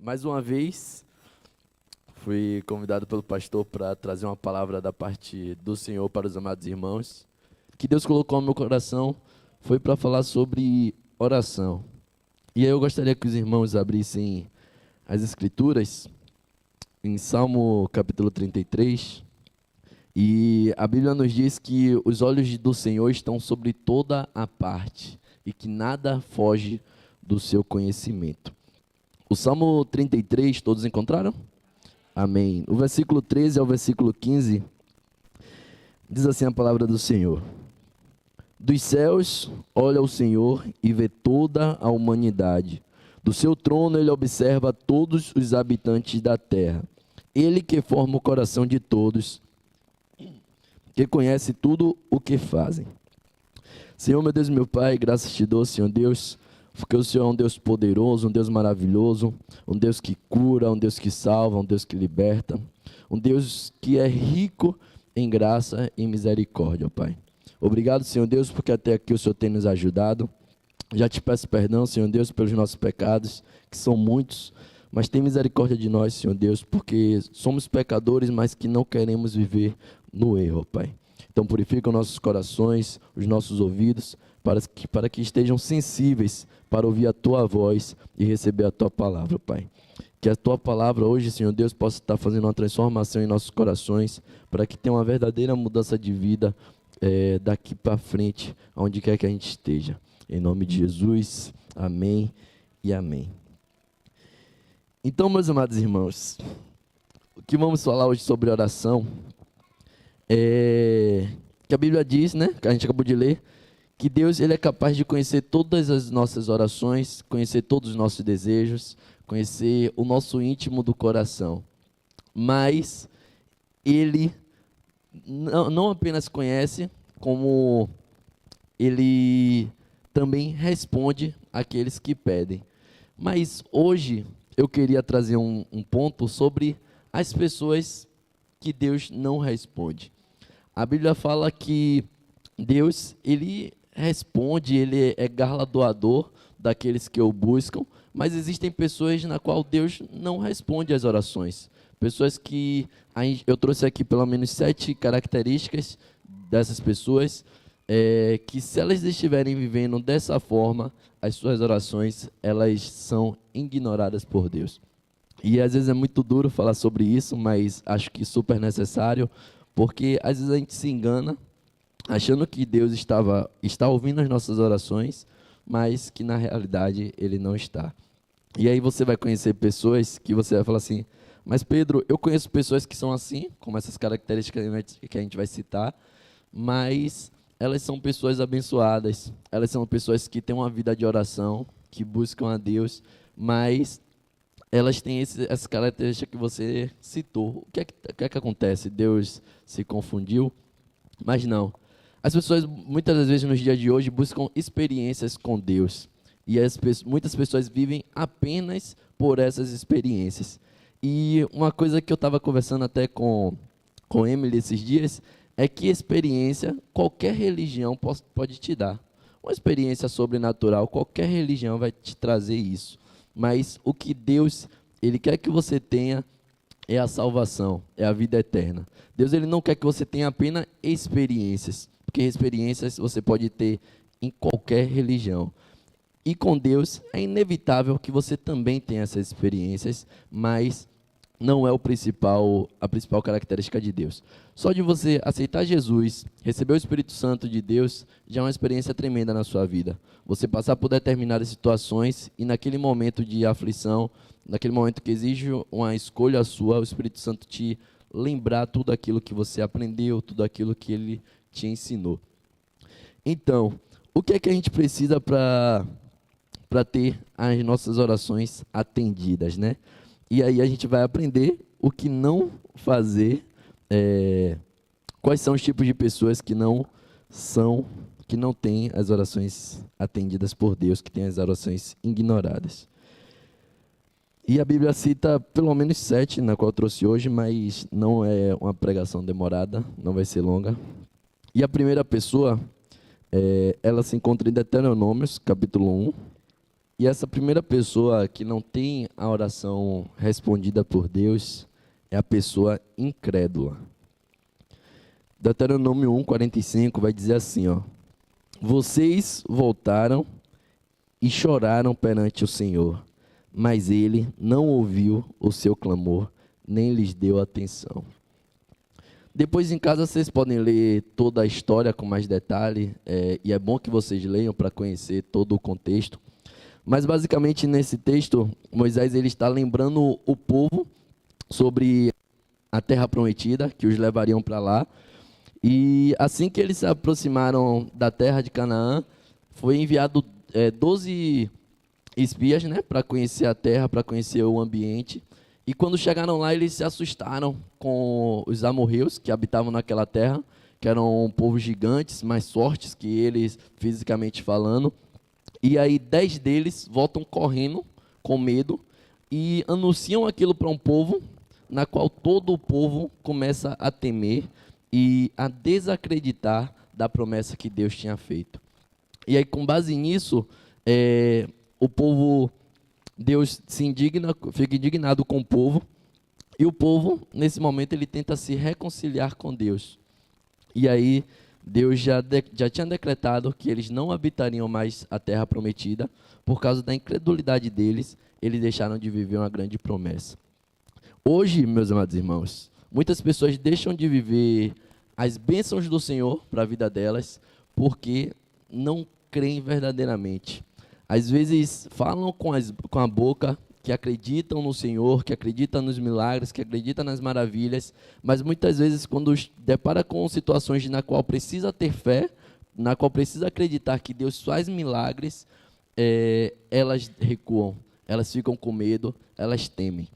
Mais uma vez, fui convidado pelo pastor para trazer uma palavra da parte do Senhor para os amados irmãos. O que Deus colocou no meu coração foi para falar sobre oração. E aí eu gostaria que os irmãos abrissem as Escrituras em Salmo capítulo 33. E a Bíblia nos diz que os olhos do Senhor estão sobre toda a parte e que nada foge do seu conhecimento. O Salmo 33, todos encontraram? Amém. O versículo 13 ao versículo 15, diz assim a palavra do Senhor. Dos céus olha o Senhor e vê toda a humanidade. Do seu trono ele observa todos os habitantes da terra. Ele que forma o coração de todos, que conhece tudo o que fazem. Senhor, meu Deus e meu Pai, graças te dou, Senhor Deus, porque o Senhor é um Deus poderoso, um Deus maravilhoso, um Deus que cura, um Deus que salva, um Deus que liberta, um Deus que é rico em graça e misericórdia, Pai. Obrigado, Senhor Deus, porque até aqui o Senhor tem nos ajudado. Já te peço perdão, Senhor Deus, pelos nossos pecados, que são muitos, mas tem misericórdia de nós, Senhor Deus, porque somos pecadores, mas que não queremos viver no erro, Pai. Então purifica os nossos corações, os nossos ouvidos, para que estejam sensíveis para ouvir a Tua voz e receber a Tua palavra, Pai. Que a Tua palavra hoje, Senhor Deus, possa estar fazendo uma transformação em nossos corações, para que tenha uma verdadeira mudança de vida daqui para frente, aonde quer que a gente esteja. Em nome de Jesus, amém e amém. Então, meus amados irmãos, o que vamos falar hoje sobre oração que a Bíblia diz, né, que a gente acabou de ler, que Deus ele é capaz de conhecer todas as nossas orações, conhecer todos os nossos desejos, conhecer o nosso íntimo do coração. Mas Ele não apenas conhece, como Ele também responde àqueles que pedem. Mas hoje eu queria trazer um ponto sobre as pessoas que Deus não responde. A Bíblia fala que Deus, ele responde, ele é galardoador daqueles que o buscam, mas existem pessoas na qual Deus não responde às orações. Pessoas que, eu trouxe aqui pelo menos 7 características dessas pessoas, que se elas estiverem vivendo dessa forma, as suas orações, elas são ignoradas por Deus. E às vezes é muito duro falar sobre isso, mas acho que super necessário, porque às vezes a gente se engana, achando que Deus está ouvindo as nossas orações, mas que na realidade Ele não está. E aí você vai conhecer pessoas que você vai falar assim, mas Pedro, eu conheço pessoas que são assim, como essas características que a gente vai citar, mas elas são pessoas abençoadas, elas são pessoas que têm uma vida de oração, que buscam a Deus, mas elas têm essa característica que você citou. O que é que acontece? Deus se confundiu? Mas não. As pessoas, muitas das vezes, nos dias de hoje, buscam experiências com Deus. E muitas pessoas vivem apenas por essas experiências. E uma coisa que eu estava conversando até com Emily esses dias, é que experiência, qualquer religião pode te dar. Uma experiência sobrenatural, qualquer religião vai te trazer isso. Mas o que Deus, Ele quer que você tenha é a salvação, é a vida eterna. Deus, Ele não quer que você tenha apenas experiências, porque experiências você pode ter em qualquer religião. E com Deus é inevitável que você também tenha essas experiências, mas não é a principal característica de Deus. Só de você aceitar Jesus, receber o Espírito Santo de Deus, já é uma experiência tremenda na sua vida. Você passar por determinadas situações e naquele momento de aflição, naquele momento que exige uma escolha sua, o Espírito Santo te lembrar tudo aquilo que você aprendeu, tudo aquilo que Ele te ensinou. Então, o que é que a gente precisa para ter as nossas orações atendidas, né? E aí a gente vai aprender o que não fazer, quais são os tipos de pessoas que não têm as orações atendidas por Deus, que têm as orações ignoradas. E a Bíblia cita pelo menos 7, na qual eu trouxe hoje, mas não é uma pregação demorada, não vai ser longa. E a primeira pessoa, ela se encontra em Deuteronômios, capítulo 1, E essa primeira pessoa que não tem a oração respondida por Deus é a pessoa incrédula. Deuteronômio 1:45 vai dizer assim, ó: Vocês voltaram e choraram perante o Senhor, mas ele não ouviu o seu clamor, nem lhes deu atenção. Depois em casa vocês podem ler toda a história com mais detalhe, e é bom que vocês leiam para conhecer todo o contexto. Mas basicamente nesse texto, Moisés ele está lembrando o povo sobre a terra prometida, que os levariam para lá. E assim que eles se aproximaram da terra de Canaã, foi enviado 12 espias, né, para conhecer a terra, para conhecer o ambiente. E quando chegaram lá, eles se assustaram com os amorreus que habitavam naquela terra, que eram povos gigantes, mais fortes que eles, fisicamente falando. E aí 10 deles voltam correndo, com medo, e anunciam aquilo para um povo, na qual todo o povo começa a temer e a desacreditar da promessa que Deus tinha feito. E aí, com base nisso, o povo, Deus se indigna, fica indignado com o povo, e o povo, nesse momento, ele tenta se reconciliar com Deus. E aí, Deus já tinha decretado que eles não habitariam mais a terra prometida, por causa da incredulidade deles, eles deixaram de viver uma grande promessa. Hoje, meus amados irmãos, muitas pessoas deixam de viver as bênçãos do Senhor para a vida delas, porque não creem verdadeiramente. Às vezes falam com a boca que acreditam no Senhor, que acreditam nos milagres, que acreditam nas maravilhas, mas muitas vezes quando depara com situações na qual precisa ter fé, na qual precisa acreditar que Deus faz milagres, elas recuam, elas ficam com medo, elas temem.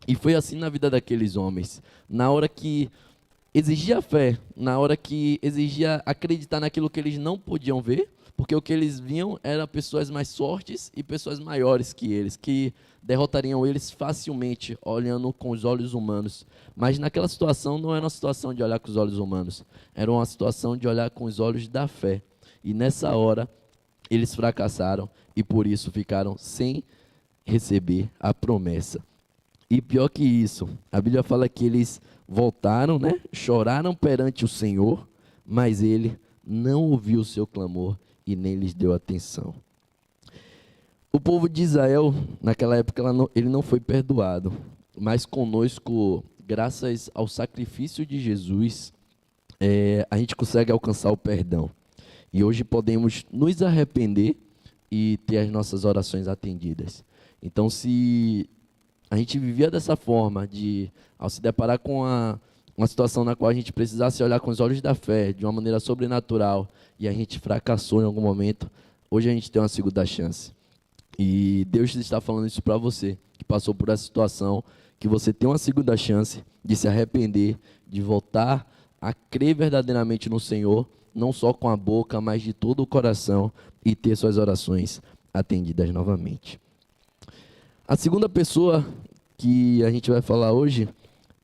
E foi assim na vida daqueles homens. Na hora que exigia fé, na hora que exigia acreditar naquilo que eles não podiam ver, porque o que eles viam eram pessoas mais fortes e pessoas maiores que eles, que derrotariam eles facilmente, olhando com os olhos humanos. Mas naquela situação não era uma situação de olhar com os olhos humanos, era uma situação de olhar com os olhos da fé. E nessa hora, eles fracassaram e por isso ficaram sem receber a promessa. E pior que isso, a Bíblia fala que eles voltaram, né? Choraram perante o Senhor, mas ele não ouviu o seu clamor e nem lhes deu atenção. O povo de Israel, naquela época, ele não foi perdoado, mas conosco, graças ao sacrifício de Jesus, a gente consegue alcançar o perdão. E hoje podemos nos arrepender e ter as nossas orações atendidas. Então, se a gente vivia dessa forma, ao se deparar com uma situação na qual a gente precisasse olhar com os olhos da fé, de uma maneira sobrenatural, e a gente fracassou em algum momento, hoje a gente tem uma segunda chance. E Deus está falando isso para você, que passou por essa situação, que você tem uma segunda chance de se arrepender, de voltar a crer verdadeiramente no Senhor, não só com a boca, mas de todo o coração, e ter suas orações atendidas novamente. A segunda pessoa que a gente vai falar hoje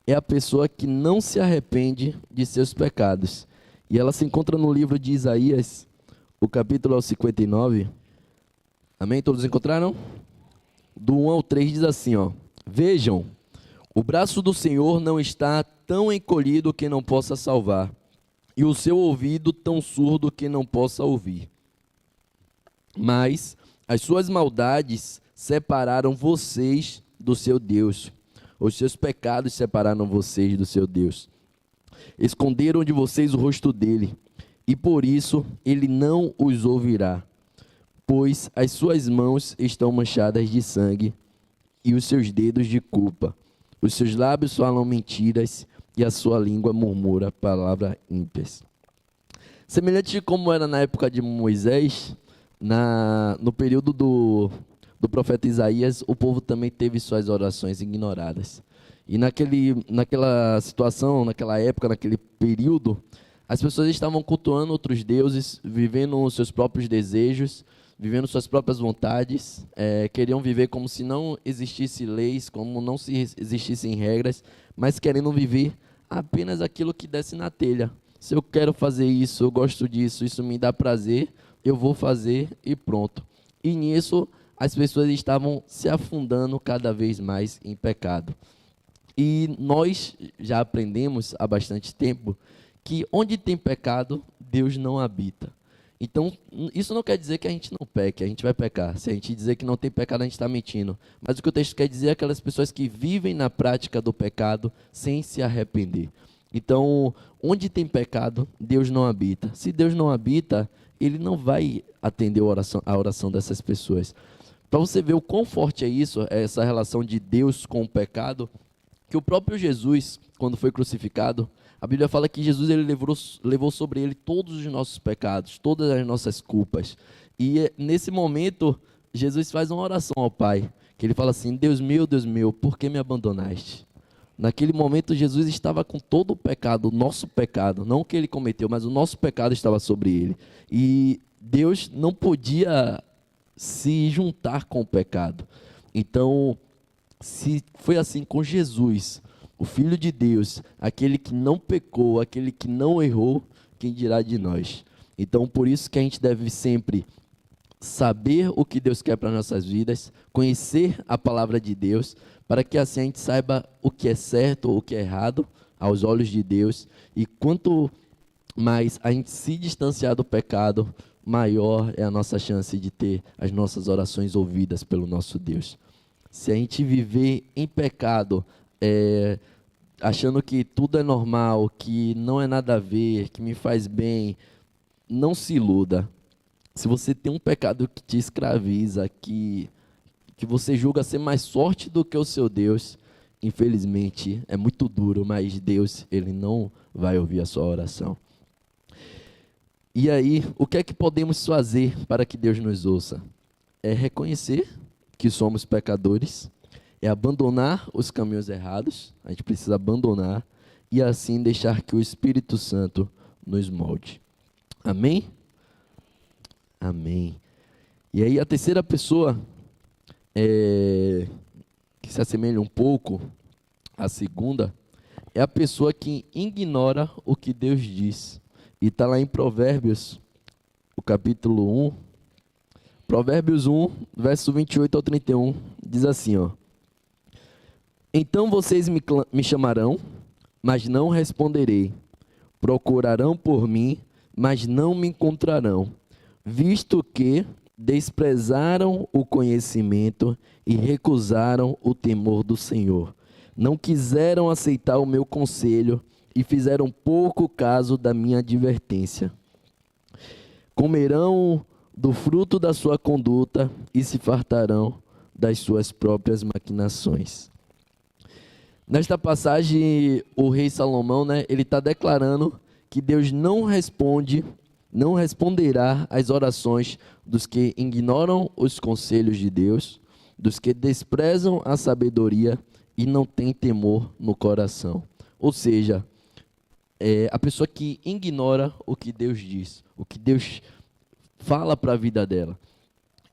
é a pessoa que não se arrepende de seus pecados. E ela se encontra no livro de Isaías, o capítulo 59. Amém? Todos encontraram? Do 1 ao 3 diz assim, ó: Vejam, o braço do Senhor não está tão encolhido que não possa salvar, e o seu ouvido tão surdo que não possa ouvir. Mas as suas maldades separaram vocês do seu Deus. Os seus pecados separaram vocês do seu Deus. Esconderam de vocês o rosto dele, e por isso ele não os ouvirá, pois as suas mãos estão manchadas de sangue e os seus dedos de culpa. Os seus lábios falam mentiras e a sua língua murmura palavras ímpias. Semelhante de como era na época de Moisés, no período do profeta Isaías, o povo também teve suas orações ignoradas. E naquela situação, naquela época, naquele período, as pessoas estavam cultuando outros deuses, vivendo os seus próprios desejos, vivendo suas próprias vontades, queriam viver como se não existissem leis, como não existissem regras, mas querendo viver apenas aquilo que desse na telha. Se eu quero fazer isso, eu gosto disso, isso me dá prazer, eu vou fazer e pronto. E nisso, as pessoas estavam se afundando cada vez mais em pecado. E nós já aprendemos há bastante tempo que onde tem pecado, Deus não habita. Então, isso não quer dizer que a gente não peque, a gente vai pecar. Se a gente dizer que não tem pecado, a gente está mentindo. Mas o que o texto quer dizer é aquelas pessoas que vivem na prática do pecado sem se arrepender. Então, onde tem pecado, Deus não habita. Se Deus não habita, Ele não vai atender a oração dessas pessoas. Para você ver o quão forte é isso, essa relação de Deus com o pecado, que o próprio Jesus, quando foi crucificado, a Bíblia fala que Jesus ele levou sobre ele todos os nossos pecados, todas as nossas culpas. E nesse momento, Jesus faz uma oração ao Pai, que ele fala assim: Deus meu, por que me abandonaste? Naquele momento, Jesus estava com todo o pecado, o nosso pecado, não o que ele cometeu, mas o nosso pecado estava sobre ele. E Deus não podia se juntar com o pecado. Então, se foi assim com Jesus, o Filho de Deus, aquele que não pecou, aquele que não errou, quem dirá de nós? Então, por isso que a gente deve sempre saber o que Deus quer para nossas vidas, conhecer a palavra de Deus, para que assim a gente saiba o que é certo ou o que é errado aos olhos de Deus. E quanto mais a gente se distanciar do pecado, maior é a nossa chance de ter as nossas orações ouvidas pelo nosso Deus. Se a gente viver em pecado, achando que tudo é normal, que não é nada a ver, que me faz bem, não se iluda. Se você tem um pecado que te escraviza, que você julga ser mais forte do que o seu Deus, infelizmente é muito duro, mas Deus, Ele não vai ouvir a sua oração. E aí, o que é que podemos fazer para que Deus nos ouça? É reconhecer que somos pecadores, é abandonar os caminhos errados, a gente precisa abandonar, e assim deixar que o Espírito Santo nos molde. Amém? Amém. E aí a terceira pessoa, que se assemelha um pouco à segunda, é a pessoa que ignora o que Deus diz. E está lá em Provérbios, o capítulo 1, Provérbios 1, verso 28 ao 31, diz assim, ó: Então vocês me chamarão, mas não responderei. Procurarão por mim, mas não me encontrarão, visto que desprezaram o conhecimento e recusaram o temor do Senhor. Não quiseram aceitar o meu conselho e fizeram pouco caso da minha advertência. Comerão do fruto da sua conduta e se fartarão das suas próprias maquinações. Nesta passagem, o rei Salomão, ele está declarando que Deus não responderá às orações dos que ignoram os conselhos de Deus, dos que desprezam a sabedoria e não têm temor no coração. Ou seja, a pessoa que ignora o que Deus diz, o que Deus fala para a vida dela.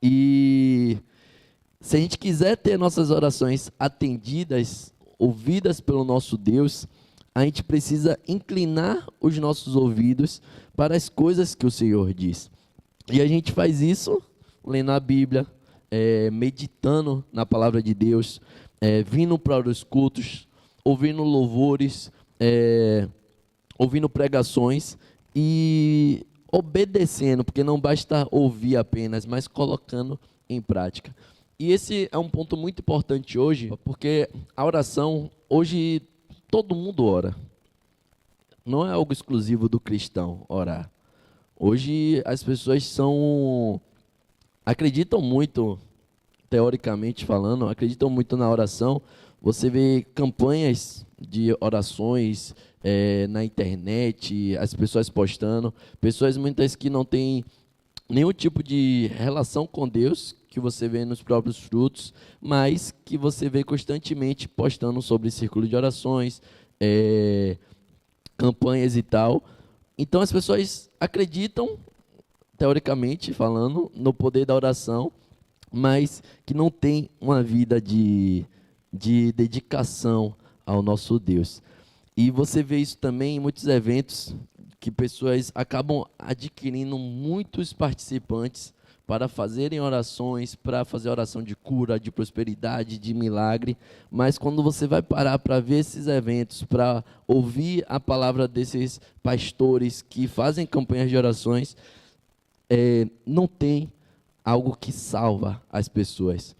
E se a gente quiser ter nossas orações atendidas, ouvidas pelo nosso Deus, a gente precisa inclinar os nossos ouvidos para as coisas que o Senhor diz. E a gente faz isso lendo a Bíblia, meditando na palavra de Deus, vindo para os cultos, ouvindo louvores, ouvindo pregações e obedecendo, porque não basta ouvir apenas, mas colocando em prática. E esse é um ponto muito importante hoje, porque a oração, hoje todo mundo ora. Não é algo exclusivo do cristão orar. Hoje as pessoas acreditam muito, teoricamente falando, acreditam muito na oração. Você vê campanhas de orações na internet, as pessoas postando, pessoas muitas que não têm nenhum tipo de relação com Deus, que você vê nos próprios frutos, mas que você vê constantemente postando sobre círculo de orações, campanhas e tal. Então as pessoas acreditam, teoricamente falando, no poder da oração, mas que não tem uma vida de dedicação ao nosso Deus. E você vê isso também em muitos eventos, que pessoas acabam adquirindo muitos participantes para fazerem orações, para fazer oração de cura, de prosperidade, de milagre, mas quando você vai parar para ver esses eventos, para ouvir a palavra desses pastores que fazem campanhas de orações, não tem algo que salva as pessoas.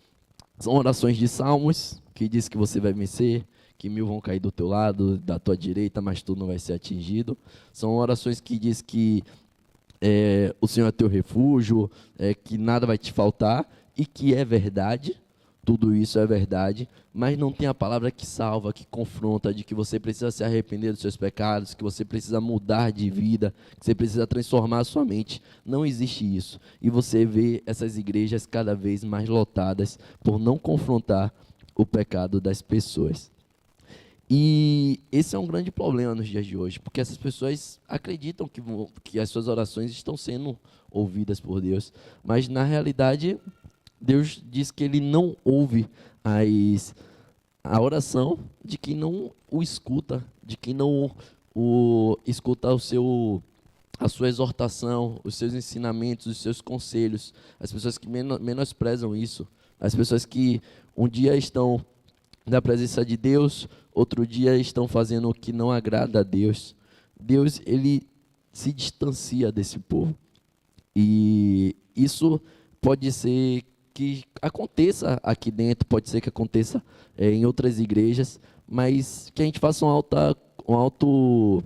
São orações de salmos, que diz que você vai vencer, que 1000 vão cair do teu lado, da tua direita, mas tu não vai ser atingido. São orações que diz que o Senhor é teu refúgio, que nada vai te faltar, e que é verdade, tudo isso é verdade, mas não tem a palavra que salva, que confronta, de que você precisa se arrepender dos seus pecados, que você precisa mudar de vida, que você precisa transformar a sua mente. Não existe isso. E você vê essas igrejas cada vez mais lotadas por não confrontar o pecado das pessoas. E esse é um grande problema nos dias de hoje, porque essas pessoas acreditam que as suas orações estão sendo ouvidas por Deus, mas na realidade Deus diz que Ele não ouve a oração de quem não o escuta, de quem não escuta a sua exortação, os seus ensinamentos, os seus conselhos. As pessoas que menosprezam isso, as pessoas que um dia estão na presença de Deus, outro dia estão fazendo o que não agrada a Deus. Deus, Ele se distancia desse povo. E isso pode ser que aconteça aqui dentro, pode ser que aconteça em outras igrejas, mas que a gente faça uma auto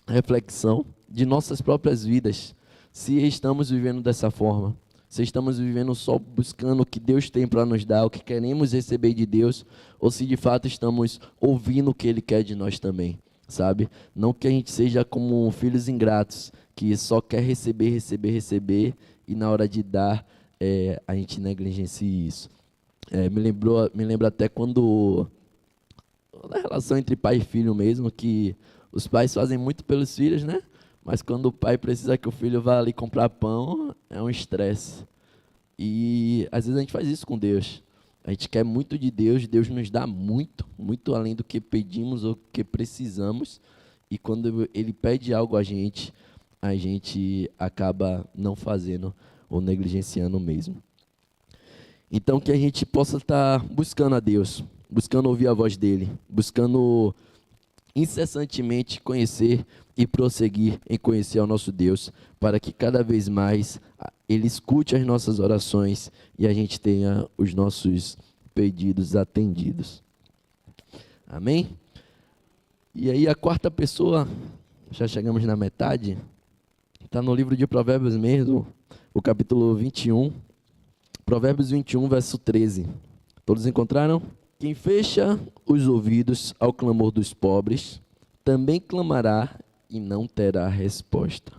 reflexão de nossas próprias vidas, se estamos vivendo dessa forma, se estamos vivendo só buscando o que Deus tem para nos dar, o que queremos receber de Deus, ou se de fato estamos ouvindo o que Ele quer de nós também, sabe? Não que a gente seja como filhos ingratos, que só quer receber, e na hora de dar, a gente negligencia isso. Me lembra até quando, na relação entre pai e filho mesmo, que os pais fazem muito pelos filhos, né? Mas quando o pai precisa que o filho vá ali comprar pão, é um estresse. E às vezes a gente faz isso com Deus. A gente quer muito de Deus, Deus nos dá muito, muito além do que pedimos ou que precisamos. E quando Ele pede algo a gente acaba não fazendo ou negligenciando mesmo. Então que a gente possa estar buscando a Deus, buscando ouvir a voz dEle, buscando incessantemente conhecer e prosseguir em conhecer ao nosso Deus, para que cada vez mais Ele escute as nossas orações e a gente tenha os nossos pedidos atendidos. Amém? E aí a quarta pessoa, já chegamos na metade, está no livro de Provérbios mesmo, o capítulo 21, Provérbios 21, verso 13. Todos encontraram? Quem fecha os ouvidos ao clamor dos pobres, também clamará e não terá resposta.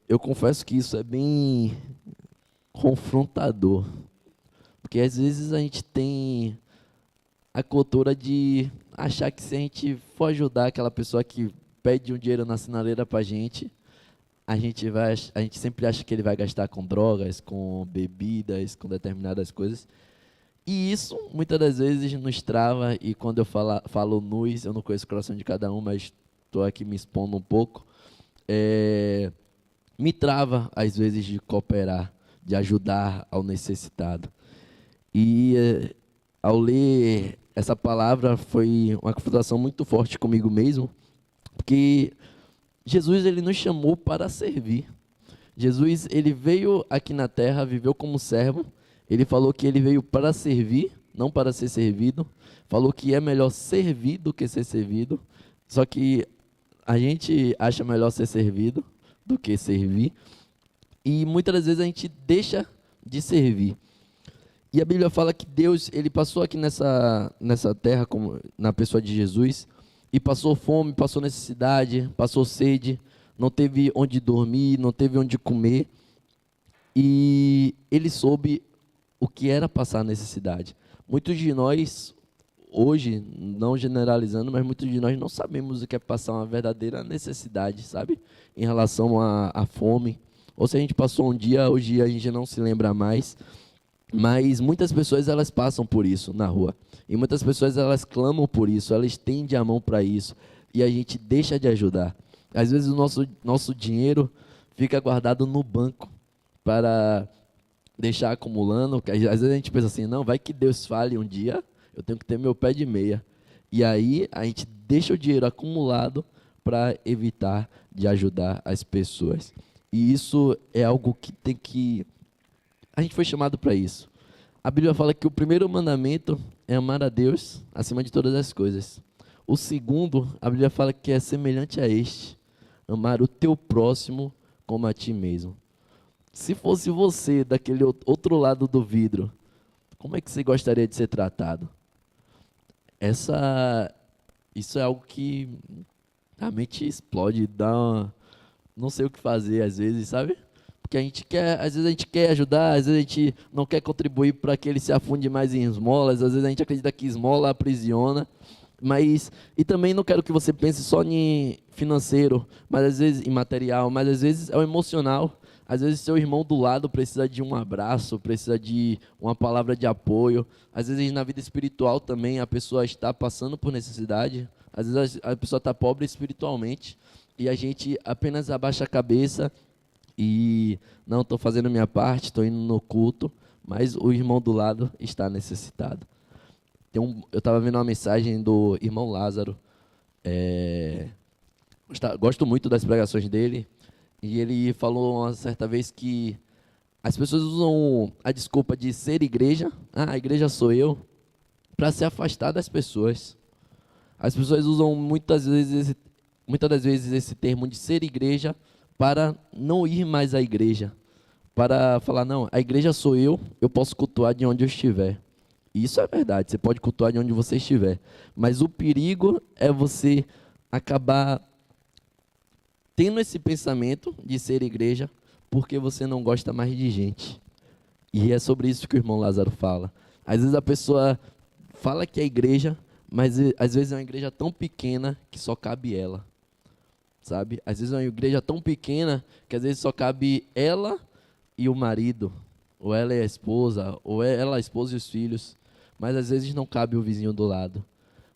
Eu confesso que isso é bem confrontador, porque às vezes a gente tem a cultura de achar que se a gente for ajudar aquela pessoa que pede um dinheiro na sinaleira para a gente sempre acha que ele vai gastar com drogas, com bebidas, com determinadas coisas. E isso, muitas das vezes, nos trava, e quando eu falo nus, eu não conheço o coração de cada um, mas estou aqui me expondo um pouco, me trava, às vezes, de cooperar, de ajudar ao necessitado. E ao ler essa palavra, foi uma confrontação muito forte comigo mesmo, porque Jesus, Ele nos chamou para servir. Jesus, Ele veio aqui na terra, viveu como servo. Ele falou que Ele veio para servir, não para ser servido. Falou que é melhor servir do que ser servido. Só que a gente acha melhor ser servido do que servir. E muitas das vezes a gente deixa de servir. E a Bíblia fala que Deus, Ele passou aqui nessa terra, na pessoa de Jesus, e passou fome, passou necessidade, passou sede, não teve onde dormir, não teve onde comer. E Ele soube o que era passar necessidade. Muitos de nós, hoje, não generalizando, mas muitos de nós não sabemos o que é passar uma verdadeira necessidade, sabe? Em relação à fome. Ou se a gente passou um dia, hoje a gente não se lembra mais. Mas muitas pessoas, elas passam por isso na rua. E muitas pessoas, elas clamam por isso, elas estendem a mão para isso. E a gente deixa de ajudar. Às vezes o nosso dinheiro fica guardado no banco para deixar acumulando. Às vezes a gente pensa assim, não, vai que Deus fale um dia, eu tenho que ter meu pé de meia. E aí a gente deixa o dinheiro acumulado para evitar de ajudar as pessoas. E isso é algo que tem que... A gente foi chamado para isso. A Bíblia fala que o primeiro mandamento é amar a Deus acima de todas as coisas. O segundo, a Bíblia fala que é semelhante a este, amar o teu próximo como a ti mesmo. Se fosse você daquele outro lado do vidro, como é que você gostaria de ser tratado? Isso é algo que a mente explode, não sei o que fazer às vezes, sabe? Porque às vezes a gente quer ajudar, às vezes a gente não quer contribuir para que ele se afunde mais em esmolas, às vezes a gente acredita que esmola aprisiona, e também não quero que você pense só em financeiro, mas às vezes em material, mas às vezes é o emocional. Às vezes seu irmão do lado precisa de um abraço, precisa de uma palavra de apoio. Às vezes na vida espiritual também a pessoa está passando por necessidade. Às vezes a pessoa está pobre espiritualmente e a gente apenas abaixa a cabeça e não, estou fazendo minha parte, estou indo no culto, mas o irmão do lado está necessitado. Eu estava vendo uma mensagem do irmão Lázaro, gosto muito das pregações dele, e ele falou uma certa vez que as pessoas usam a desculpa de ser igreja, a igreja sou eu, para se afastar das pessoas. As pessoas usam muitas das vezes esse termo de ser igreja para não ir mais à igreja, para falar, não, a igreja sou eu posso cultuar de onde eu estiver. E isso é verdade, você pode cultuar de onde você estiver, mas o perigo é você acabar tendo esse pensamento de ser igreja porque você não gosta mais de gente. E é sobre isso que o irmão Lázaro fala. Às vezes a pessoa fala que é igreja, mas às vezes é uma igreja tão pequena que só cabe ela. Sabe? Às vezes é uma igreja tão pequena que às vezes só cabe ela e o marido, ou ela e a esposa, ou ela, a esposa e os filhos, mas às vezes não cabe o vizinho do lado.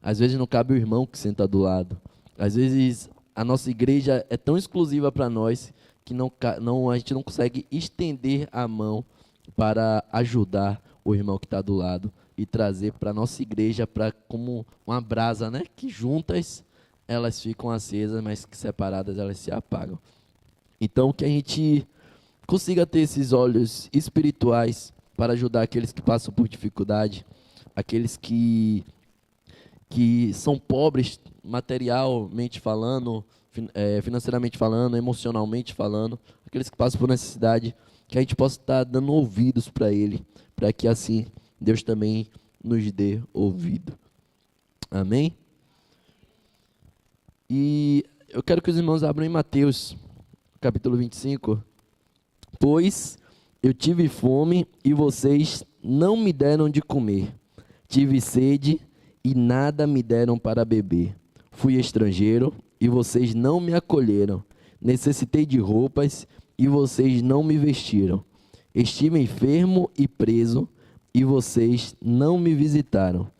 Às vezes não cabe o irmão que senta do lado. Às vezes a nossa igreja é tão exclusiva para nós que a gente não consegue estender a mão para ajudar o irmão que está do lado e trazer para a nossa igreja como uma brasa, né? Que juntas elas ficam acesas, mas que separadas elas se apagam. Então, que a gente consiga ter esses olhos espirituais para ajudar aqueles que passam por dificuldade, aqueles que são pobres materialmente falando, financeiramente falando, emocionalmente falando, aqueles que passam por necessidade, que a gente possa estar dando ouvidos para ele, para que assim Deus também nos dê ouvido. Amém? E eu quero que os irmãos abram em Mateus, capítulo 25. Pois eu tive fome e vocês não me deram de comer. Tive sede e nada me deram para beber. Fui estrangeiro e vocês não me acolheram. Necessitei de roupas e vocês não me vestiram. Estive enfermo e preso e vocês não me visitaram.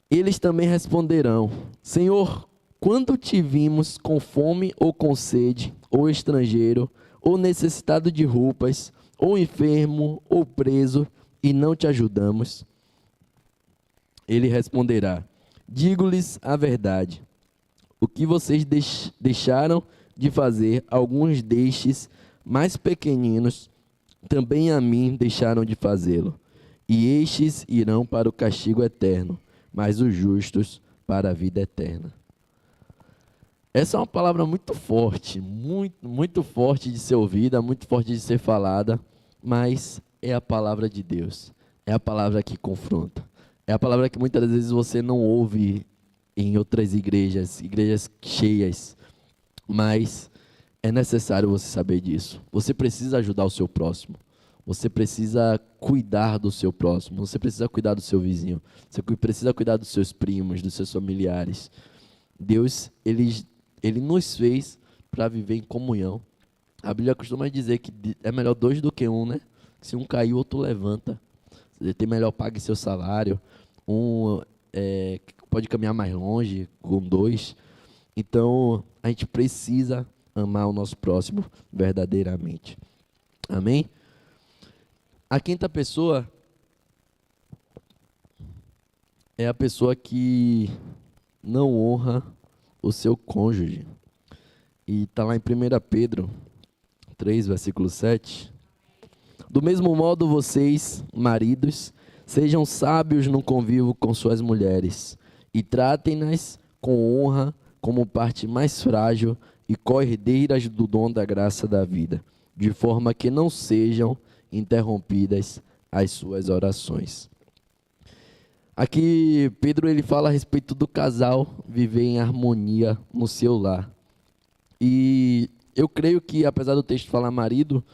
Eles também responderão: Senhor, quando te vimos com fome ou com sede, ou estrangeiro, ou necessitado de roupas, ou enfermo, ou preso, e não te ajudamos? Ele responderá: digo-lhes a verdade. O que vocês deixaram de fazer, alguns destes mais pequeninos, também a mim deixaram de fazê-lo. E estes irão para o castigo eterno, mas os justos para a vida eterna. Essa é uma palavra muito forte, muito, muito forte de ser ouvida, muito forte de ser falada, mas é a palavra de Deus. É a palavra que confronta. É a palavra que muitas vezes você não ouve em outras igrejas cheias, mas é necessário você saber disso. Você precisa ajudar o seu próximo. Você precisa cuidar do seu próximo. Você precisa cuidar do seu vizinho. Você precisa cuidar dos seus primos, dos seus familiares. Deus, Ele nos fez para viver em comunhão. A Bíblia costuma dizer que é melhor dois do que um, né? Se um cair, o outro levanta. Você tem melhor pague seu salário. Pode caminhar mais longe com dois. Então, a gente precisa amar o nosso próximo verdadeiramente. Amém? A quinta pessoa é a pessoa que não honra o seu cônjuge. E está lá em 1 Pedro 3, versículo 7. Do mesmo modo, vocês, maridos, sejam sábios no convívio com suas mulheres e tratem-nas com honra como parte mais frágil e co-herdeiras do dom da graça da vida, de forma que não sejam interrompidas as suas orações. Aqui Pedro ele fala a respeito do casal viver em harmonia no seu lar. E eu creio que, apesar do texto falar marido,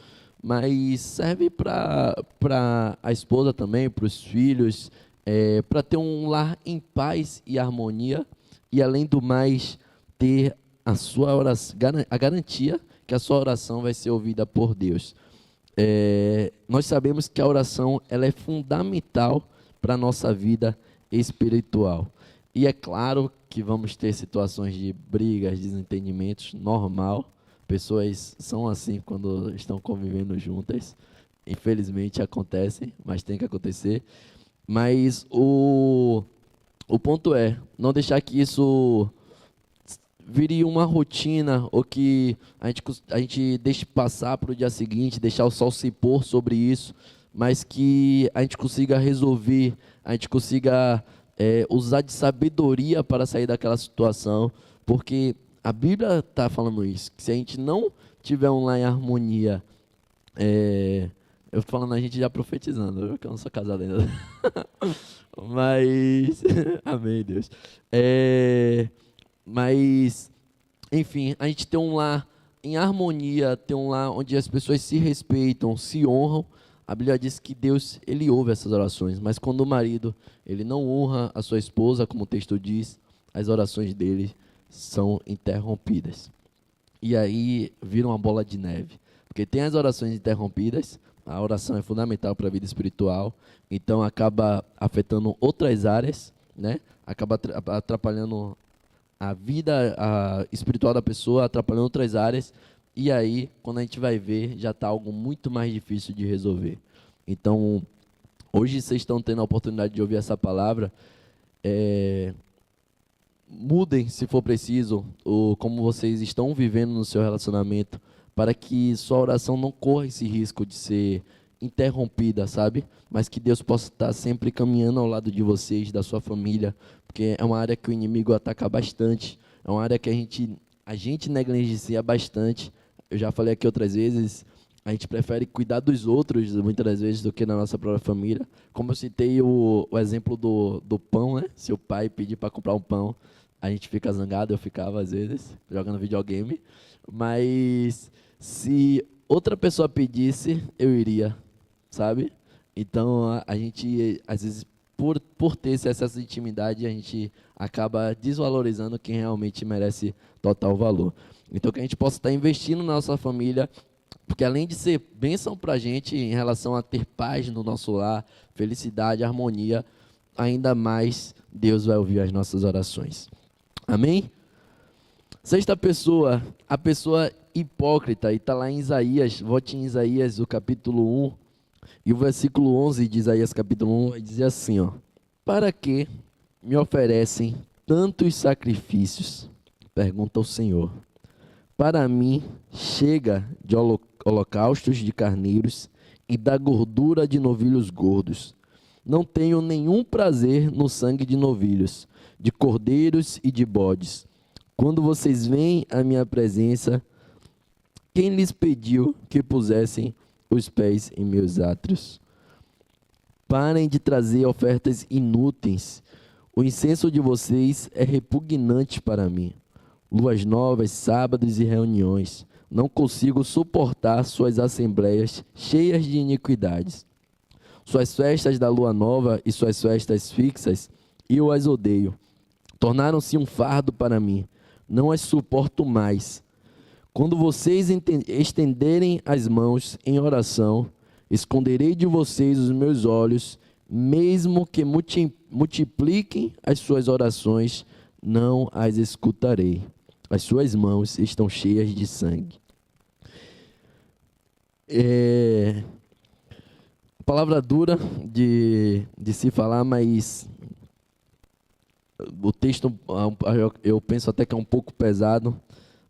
mas serve para a esposa também, para os filhos, para ter um lar em paz e harmonia, e além do mais, ter a sua oração, a garantia que a sua oração vai ser ouvida por Deus. Nós sabemos que a oração ela é fundamental para a nossa vida espiritual. E é claro que vamos ter situações de brigas, desentendimentos, normal. Pessoas são assim quando estão convivendo juntas. Infelizmente acontece, mas tem que acontecer. Mas o ponto é não deixar que isso vire uma rotina ou que a gente deixe passar para o dia seguinte, deixar o sol se pôr sobre isso, mas que a gente consiga resolver, a gente consiga usar de sabedoria para sair daquela situação, porque a Bíblia está falando isso, que se a gente não tiver um lar em harmonia, eu estou falando a gente já profetizando, porque eu não sou casado ainda, mas, amém Deus, mas, enfim, a gente ter um lar em harmonia, ter um lar onde as pessoas se respeitam, se honram. A Bíblia diz que Deus, ele ouve essas orações, mas quando o marido, ele não honra a sua esposa, como o texto diz, as orações dele são interrompidas. E aí vira uma bola de neve, porque tem as orações interrompidas, a oração é fundamental para a vida espiritual, então acaba afetando outras áreas, né? Acaba atrapalhando a vida espiritual da pessoa, atrapalhando outras áreas, e aí, quando a gente vai ver, já está algo muito mais difícil de resolver. Então, hoje vocês estão tendo a oportunidade de ouvir essa palavra, mudem, se for preciso, como vocês estão vivendo no seu relacionamento, para que sua oração não corra esse risco de ser interrompida, sabe? Mas que Deus possa estar sempre caminhando ao lado de vocês, da sua família, porque é uma área que o inimigo ataca bastante, é uma área que a gente negligencia bastante. Eu já falei aqui outras vezes, a gente prefere cuidar dos outros, muitas das vezes, do que da nossa própria família. Como eu citei o exemplo do pão, né? Se o pai pedir para comprar um pão, a gente fica zangado, eu ficava às vezes, jogando videogame. Mas se outra pessoa pedisse, eu iria, sabe? Então, a gente, às vezes, por ter esse excesso de intimidade, a gente acaba desvalorizando quem realmente merece total valor. Então, que a gente possa estar investindo na nossa família, porque além de ser bênção para a gente em relação a ter paz no nosso lar, felicidade, harmonia, ainda mais Deus vai ouvir as nossas orações. Amém? Sexta pessoa, a pessoa hipócrita, e está lá em Isaías, volte em Isaías, o capítulo 1, e o versículo 11 de Isaías capítulo 1, vai dizer assim, ó: para que me oferecem tantos sacrifícios? Pergunta o Senhor. Para mim, chega de holocaustos de carneiros e da gordura de novilhos gordos. Não tenho nenhum prazer no sangue de novilhos, de cordeiros e de bodes. Quando vocês vêm à minha presença, quem lhes pediu que pusessem os pés em meus átrios? Parem de trazer ofertas inúteis. O incenso de vocês é repugnante para mim. Luas novas, sábados e reuniões. Não consigo suportar suas assembleias cheias de iniquidades. Suas festas da lua nova e suas festas fixas, eu as odeio. Tornaram-se um fardo para mim. Não as suporto mais. Quando vocês estenderem as mãos em oração, esconderei de vocês os meus olhos, mesmo que multipliquem as suas orações, não as escutarei. as suas mãos estão cheias de sangue. Palavra dura de se falar, mas o texto eu penso até que é um pouco pesado,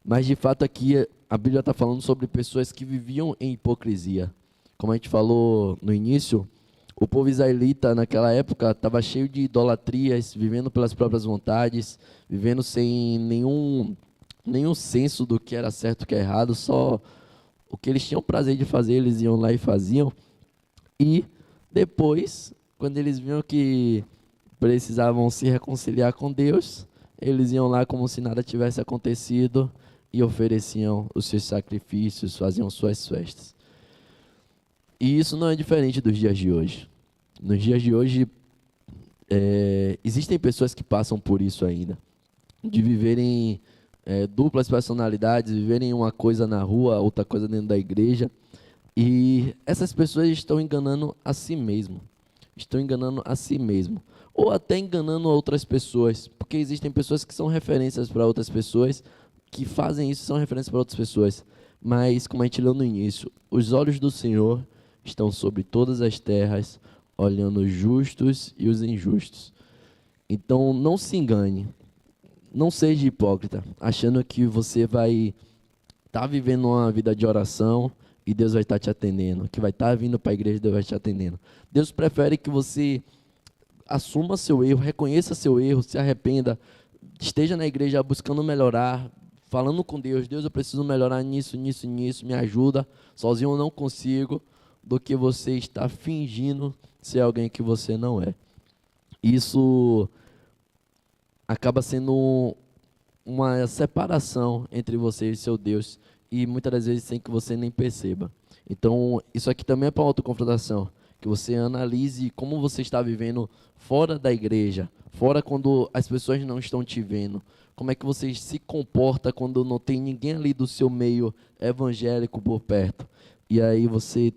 mas de fato aqui a Bíblia está falando sobre pessoas que viviam em hipocrisia. Como a gente falou no início, o povo israelita naquela época estava cheio de idolatrias, vivendo pelas próprias vontades, vivendo sem nenhum senso do que era certo e o que era errado, só o que eles tinham prazer de fazer, eles iam lá e faziam. E depois, quando eles viam que precisavam se reconciliar com Deus, eles iam lá como se nada tivesse acontecido e ofereciam os seus sacrifícios, faziam suas festas. E isso não é diferente dos dias de hoje. Nos dias de hoje, existem pessoas que passam por isso ainda, de viverem duplas personalidades, viverem uma coisa na rua, outra coisa dentro da igreja. E essas pessoas estão enganando a si mesmo. Estão enganando a si mesmo. Ou até enganando outras pessoas. Porque existem pessoas que são referências para outras pessoas, que fazem isso, são referências para outras pessoas. Mas, como a gente leu no início, os olhos do Senhor estão sobre todas as terras, olhando os justos e os injustos. Então, não se engane. Não seja hipócrita, achando que você vai estar vivendo uma vida de oração e Deus vai estar te atendendo, que vai estar vindo para a igreja e Deus vai te atendendo. Deus prefere que você assuma seu erro, reconheça seu erro, se arrependa, esteja na igreja buscando melhorar, falando com Deus, Deus, eu preciso melhorar nisso, nisso, nisso, me ajuda, sozinho eu não consigo, do que você estar fingindo ser alguém que você não é. Isso acaba sendo uma separação entre você e seu Deus, e muitas das vezes sem que você nem perceba. Então, isso aqui também é para autoconfrontação, que você analise como você está vivendo fora da igreja, fora quando as pessoas não estão te vendo, como é que você se comporta quando não tem ninguém ali do seu meio evangélico por perto. E aí você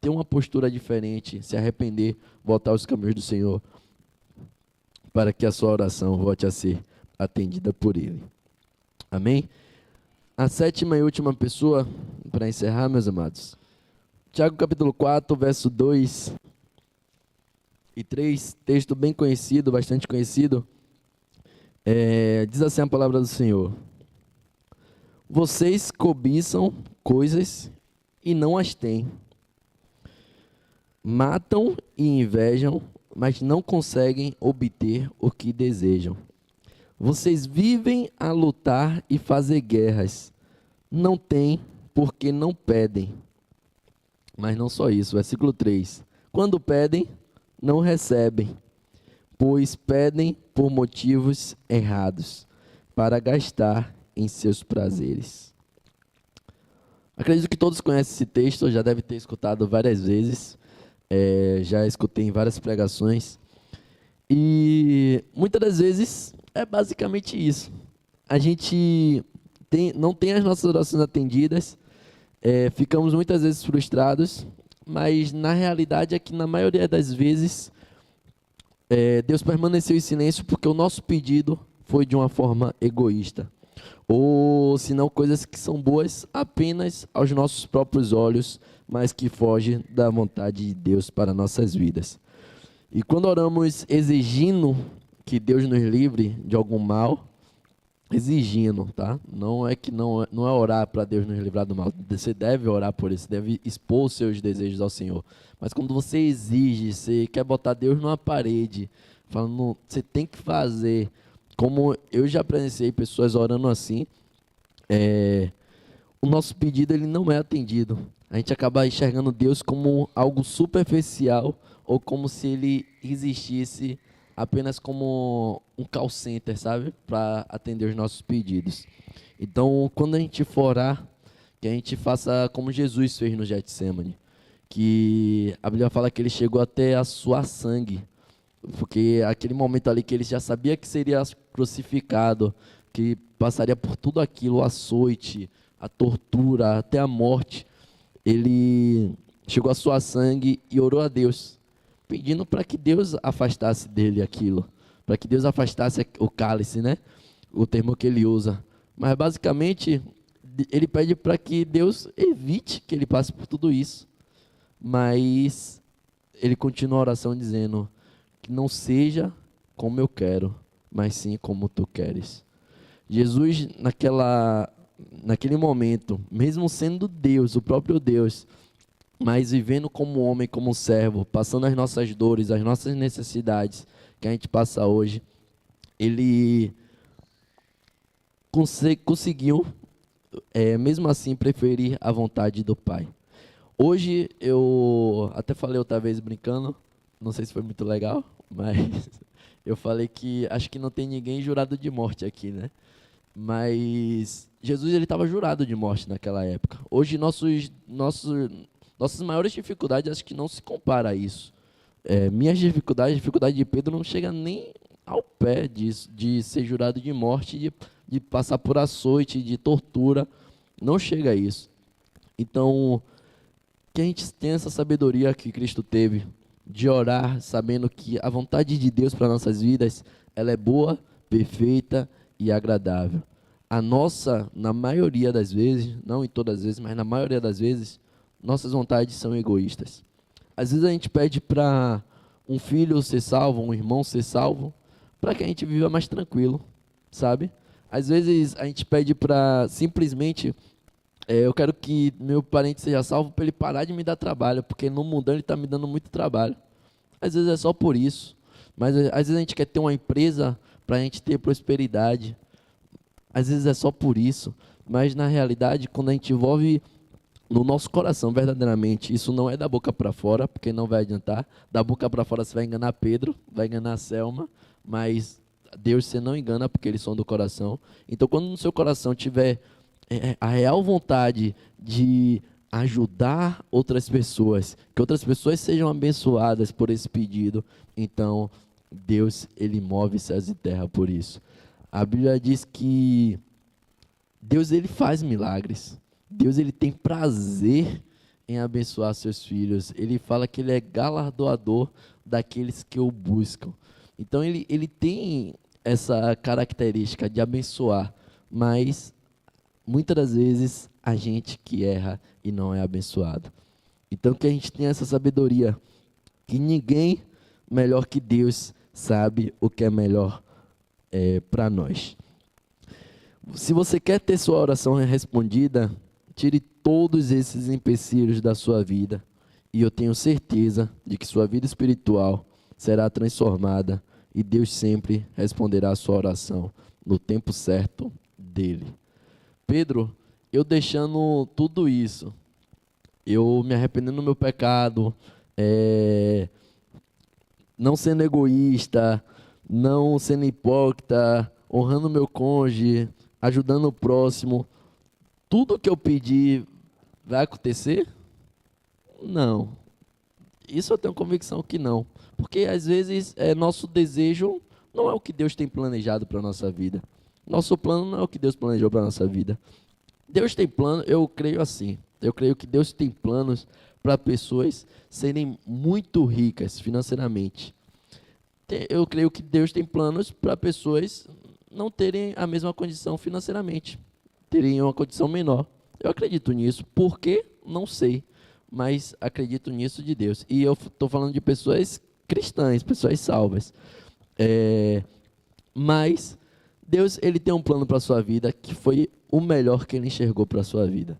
ter uma postura diferente, se arrepender, voltar aos caminhos do Senhor, para que a sua oração volte a ser atendida por Ele. Amém? A sétima e última pessoa, para encerrar, meus amados. Tiago capítulo 4, verso 2 e 3, texto bem conhecido, bastante conhecido. Diz assim a palavra do Senhor: vocês cobiçam coisas e não as têm. Matam e invejam, mas não conseguem obter o que desejam. Vocês vivem a lutar e fazer guerras. Não têm porque não pedem. Mas não só isso, versículo 3. Quando pedem, não recebem, pois pedem por motivos errados, para gastar em seus prazeres. Acredito que todos conhecem esse texto, já deve ter escutado várias vezes, já escutei em várias pregações, e muitas das vezes é basicamente isso. A gente não tem as nossas orações atendidas, ficamos muitas vezes frustrados, mas na realidade é que na maioria das vezes Deus permaneceu em silêncio porque o nosso pedido foi de uma forma egoísta. Ou se não, coisas que são boas apenas aos nossos próprios olhos, mas que fogem da vontade de Deus para nossas vidas. E quando oramos exigindo que Deus nos livre de algum mal, exigindo, tá? Não é orar para Deus nos livrar do mal. Você deve orar por isso, deve expor os seus desejos ao Senhor. Mas quando você exige, você quer botar Deus numa parede, falando, você tem que fazer. Como eu já presenciei pessoas orando assim, o nosso pedido ele não é atendido. A gente acaba enxergando Deus como algo superficial, ou como se ele existisse apenas como um call center, sabe? Para atender os nossos pedidos. Então, quando a gente for orar, que a gente faça como Jesus fez no Getsemane, que a Bíblia fala que ele chegou até a suar sangue, porque aquele momento ali que ele já sabia que seria crucificado, que passaria por tudo aquilo, o açoite, a tortura, até a morte, ele chegou a suar sangue e orou a Deus, pedindo para que Deus afastasse dele aquilo, para que Deus afastasse o cálice, né? O termo que ele usa, Mas basicamente ele pede para que Deus evite que ele passe por tudo isso. Mas ele continua a oração dizendo que não seja como eu quero, mas sim como tu queres. Jesus, naquele momento, mesmo sendo Deus, o próprio Deus, mas vivendo como homem, como servo, passando as nossas dores, as nossas necessidades que a gente passa hoje, ele conseguiu, mesmo assim, preferir a vontade do Pai. Hoje, eu até falei outra vez brincando, não sei se foi muito legal, mas eu falei que acho que não tem ninguém jurado de morte aqui, né? Mas Jesus, ele estava jurado de morte naquela época. Hoje, nossas maiores dificuldades, acho que não se compara a isso. Minhas dificuldades, a dificuldade de Pedro não chega nem ao pé disso, de ser jurado de morte, de passar por açoite, de tortura. Não chega a isso. Então, que a gente tenha essa sabedoria que Cristo teve, de orar sabendo que a vontade de Deus para nossas vidas, ela é boa, perfeita e agradável. A nossa, na maioria das vezes, não em todas as vezes, mas na maioria das vezes, nossas vontades são egoístas. Às vezes a gente pede para um filho ser salvo, um irmão ser salvo, para que a gente viva mais tranquilo, sabe? Às vezes a gente pede para simplesmente, eu quero que meu parente seja salvo para ele parar de me dar trabalho, porque no mundão ele está me dando muito trabalho. Às vezes é só por isso, mas às vezes a gente quer ter uma empresa para a gente ter prosperidade. Às vezes é só por isso, mas na realidade, quando a gente envolve no nosso coração, verdadeiramente, isso não é da boca para fora, porque não vai adiantar. Da boca para fora você vai enganar Pedro, vai enganar Selma, mas Deus você não engana, porque eles são do coração. Então, quando no seu coração tiver a real vontade de ajudar outras pessoas, que outras pessoas sejam abençoadas por esse pedido, então Deus, ele move céus e terra por isso. A Bíblia diz que Deus, ele faz milagres. Deus, ele tem prazer em abençoar seus filhos. Ele fala que ele é galardoador daqueles que o buscam. Então, ele tem essa característica de abençoar, mas muitas das vezes a gente que erra e não é abençoado. Então, que a gente tenha essa sabedoria, que ninguém melhor que Deus sabe o que é melhor para nós. Se você quer ter sua oração respondida, tire todos esses empecilhos da sua vida, e eu tenho certeza de que sua vida espiritual será transformada e Deus sempre responderá a sua oração no tempo certo dele. Pedro, eu deixando tudo isso, eu me arrependendo do meu pecado, não sendo egoísta, não sendo hipócrita, honrando meu cônjuge, ajudando o próximo, tudo que eu pedi vai acontecer? Não. Isso eu tenho convicção que não. Porque às vezes nosso desejo não é o que Deus tem planejado para a nossa vida. Nosso plano não é o que Deus planejou para a nossa vida. Deus tem plano, eu creio assim. Eu creio que Deus tem planos para pessoas serem muito ricas financeiramente. Eu creio que Deus tem planos para pessoas não terem a mesma condição financeiramente, terem uma condição menor. Eu acredito nisso. Por quê? Não sei, mas acredito nisso de Deus. E eu estou falando de pessoas cristãs, pessoas salvas. Mas Deus, ele tem um plano para a sua vida que foi o melhor que ele enxergou para a sua vida.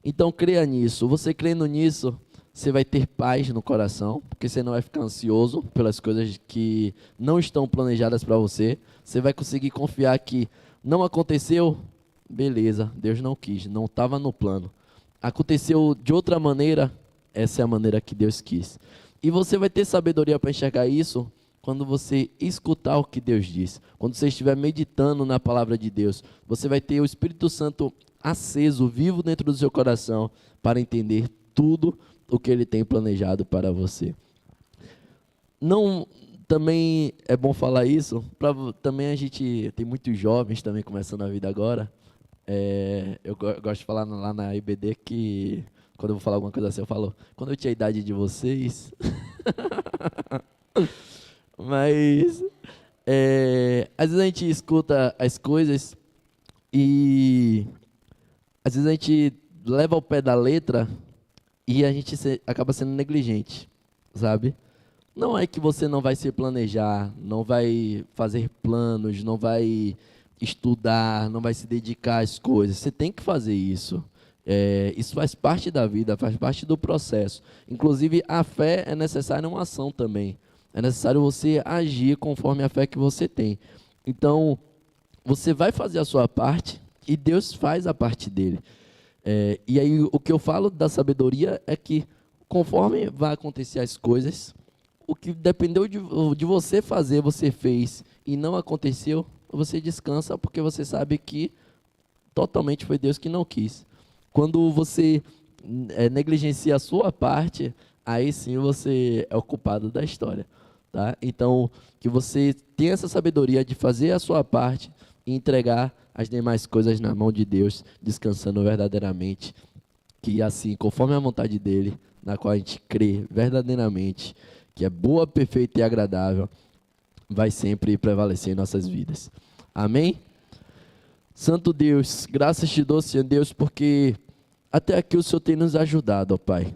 Então creia nisso. Você crendo nisso, você vai ter paz no coração, porque você não vai ficar ansioso pelas coisas que não estão planejadas para você. Você vai conseguir confiar que não aconteceu, beleza, Deus não quis, não estava no plano. Aconteceu de outra maneira, essa é a maneira que Deus quis. E você vai ter sabedoria para enxergar isso quando você escutar o que Deus diz. Quando você estiver meditando na palavra de Deus, você vai ter o Espírito Santo aceso, vivo dentro do seu coração, para entender tudo o que Ele tem planejado para você. Não, também é bom falar isso, também a gente tem muitos jovens também começando a vida agora. Eu gosto de falar lá na IBD que, quando eu vou falar alguma coisa assim, eu falo, quando eu tinha a idade de vocês. Mas, às vezes a gente escuta as coisas E às vezes a gente leva ao pé da letra e a gente acaba sendo negligente, sabe? Não é que você não vai se planejar, não vai fazer planos, não vai estudar, não vai se dedicar às coisas. Você tem que fazer isso. Isso faz parte da vida, faz parte do processo. Inclusive, a fé é necessária uma ação também. É necessário você agir conforme a fé que você tem. Então, você vai fazer a sua parte e Deus faz a parte dele. E aí, o que eu falo da sabedoria é que, conforme vai acontecer as coisas, o que dependeu de você fazer, você fez e não aconteceu, você descansa porque você sabe que totalmente foi Deus que não quis. Quando você negligencia a sua parte, aí sim você é o culpado da história, tá? Então, que você tenha essa sabedoria de fazer a sua parte e entregar as demais coisas na mão de Deus, descansando verdadeiramente, que assim, conforme a vontade dele, na qual a gente crê verdadeiramente, que é boa, perfeita e agradável, vai sempre prevalecer em nossas vidas. Amém? Santo Deus, graças te dou, Senhor Deus, porque até aqui o Senhor tem nos ajudado, ó Pai.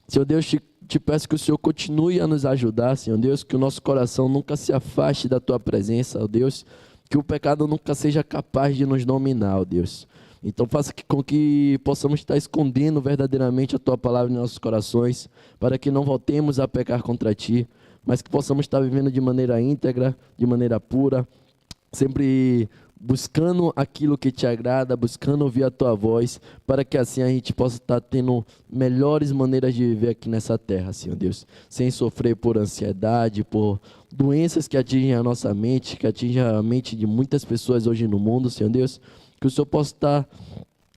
Senhor Deus, te peço que o Senhor continue a nos ajudar, Senhor Deus, que o nosso coração nunca se afaste da Tua presença, ó Deus, que o pecado nunca seja capaz de nos dominar, ó Deus. Então faça com que possamos estar escondendo verdadeiramente a Tua palavra em nossos corações, para que não voltemos a pecar contra Ti, mas que possamos estar vivendo de maneira íntegra, de maneira pura, sempre buscando aquilo que te agrada, buscando ouvir a tua voz, para que assim a gente possa estar tendo melhores maneiras de viver aqui nessa terra, Senhor Deus, sem sofrer por ansiedade, por doenças que atingem a nossa mente, que atingem a mente de muitas pessoas hoje no mundo, Senhor Deus, que o Senhor possa estar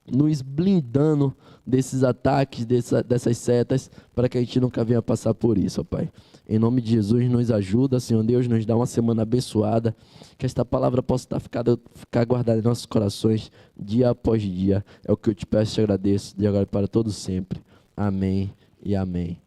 nos blindando desses ataques, dessas setas, para que a gente nunca venha passar por isso, ó Pai. Em nome de Jesus, nos ajuda, Senhor Deus, nos dá uma semana abençoada, que esta palavra possa ficar guardada em nossos corações, dia após dia. É o que eu te peço e te agradeço, de agora para todos sempre. Amém e amém.